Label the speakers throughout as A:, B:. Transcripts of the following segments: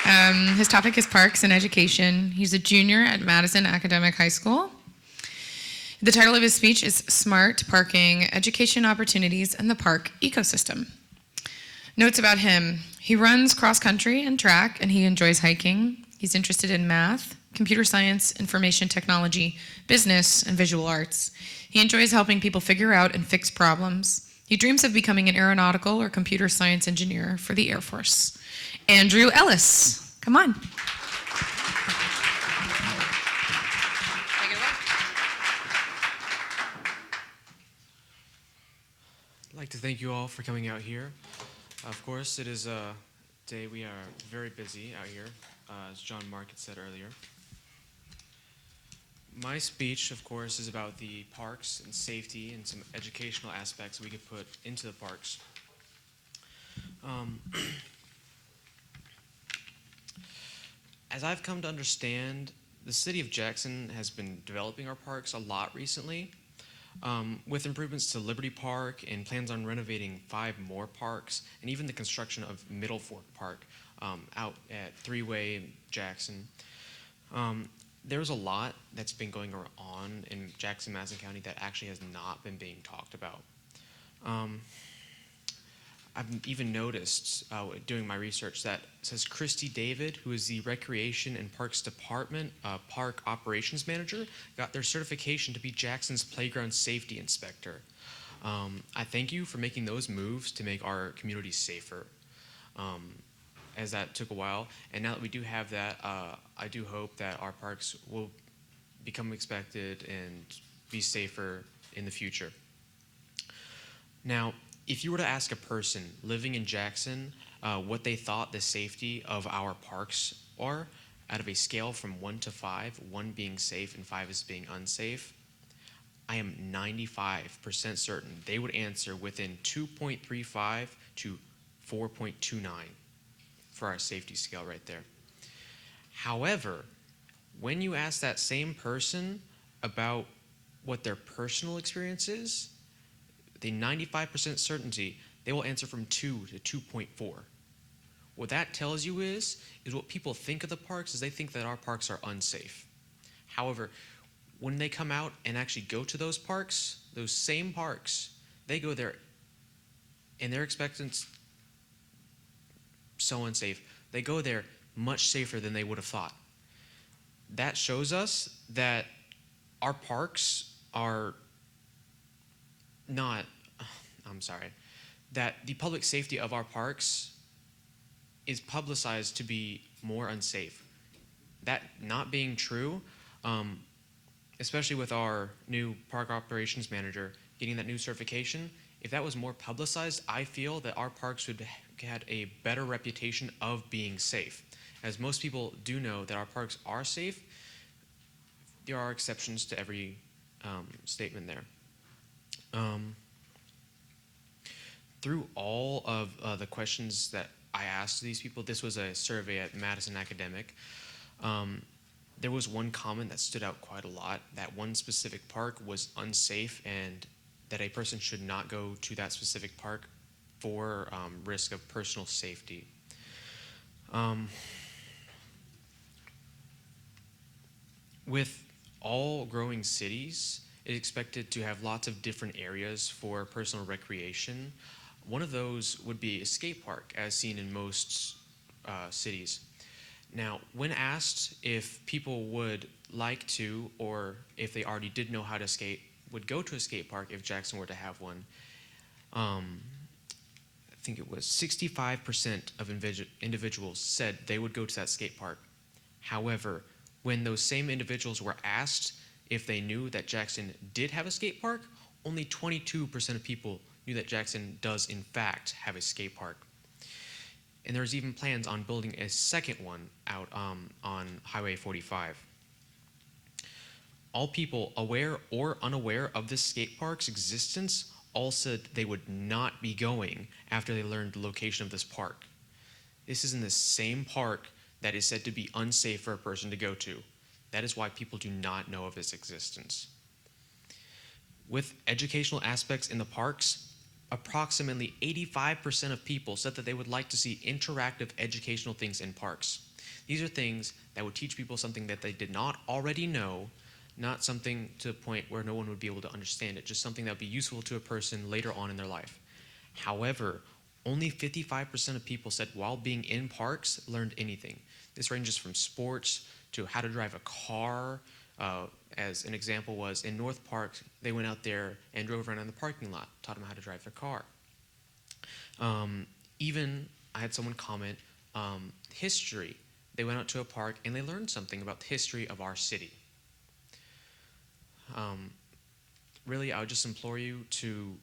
A: His topic is parks and education. He's a junior at Madison Academic High School. The title of his speech is Smart Parking, Education Opportunities, and the Park Ecosystem. Notes about him: he runs cross country and track, and he enjoys hiking. He's interested in math, computer science, information technology, business, and visual arts. He enjoys helping people figure out and fix problems. He dreams of becoming an aeronautical or computer science engineer for the Air Force. Andrew Ellis, come on.
B: I'd like to thank you all for coming out here. Of course, it is a day we are very busy out here, as John Mark had said earlier. My speech, of course, is about the parks and safety and some educational aspects we could put into the parks. As I've come to understand, the city of Jackson has been developing our parks a lot recently, with improvements to Liberty Park and plans on renovating 5 more parks, and even the construction of Middle Fork Park out at Three-Way Jackson. There's a lot that's been going on in Jackson, Madison County that actually has not been being talked about. I've even noticed doing my research that says Christy David, who is the Recreation and Parks Department Park Operations Manager, got their certification to be Jackson's Playground Safety Inspector. I thank you for making those moves to make our community safer, as that took a while. And now that we do have that, I do hope that our parks will become expected and be safer in the future. Now, if you were to ask a person living in Jackson what they thought the safety of our parks are, out of a scale from 1 to 5, 1 being safe and 5 is being unsafe, I am 95% certain they would answer within 2.35 to 4.29 for our safety scale right there. However, when you ask that same person about what their personal experience is, the 95% certainty, they will answer from 2 to 2.4. What that tells you is what people think of the parks is they think that our parks are unsafe. However, when they come out and actually go to those parks, those same parks, they go there and they're expecting so unsafe. They go there much safer than they would have thought. That shows us that our parks are that the public safety of our parks is publicized to be more unsafe. That not being true, especially with our new park operations manager getting that new certification, if that was more publicized, I feel that our parks would have a better reputation of being safe. As most people do know that our parks are safe, there are exceptions to every statement there. Through all of the questions that I asked these people, this was a survey at Madison Academic, there was one comment that stood out quite a lot, that one specific park was unsafe and that a person should not go to that specific park for risk of personal safety. With all growing cities, it's expected to have lots of different areas for personal recreation. One of those would be a skate park, as seen in most cities. Now, when asked if people would like to, or if they already did know how to skate, would go to a skate park if Jackson were to have one, I think it was 65% of individuals said they would go to that skate park. However, when those same individuals were asked if they knew that Jackson did have a skate park, only 22% of people knew that Jackson does in fact have a skate park. And there's even plans on building a second one out on Highway 45. All people aware or unaware of this skate park's existence all said they would not be going after they learned the location of this park. This is in the same park that is said to be unsafe for a person to go to. That is why people do not know of its existence. With educational aspects in the parks, approximately 85% of people said that they would like to see interactive educational things in parks. These are things that would teach people something that they did not already know, not something to the point where no one would be able to understand it, just something that would be useful to a person later on in their life. However, only 55% of people said while being in parks learned anything. This ranges from sports to how to drive a car. As an example was in North Park, they went out there and drove around in the parking lot, taught them how to drive their car. Even I had someone comment, history. They went out to a park and they learned something about the history of our city. Really, I would just implore you to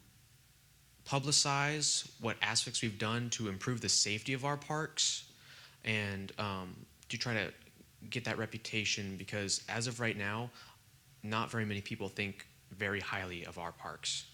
B: publicize what aspects we've done to improve the safety of our parks and to try to get that reputation, because as of right now, not very many people think very highly of our parks.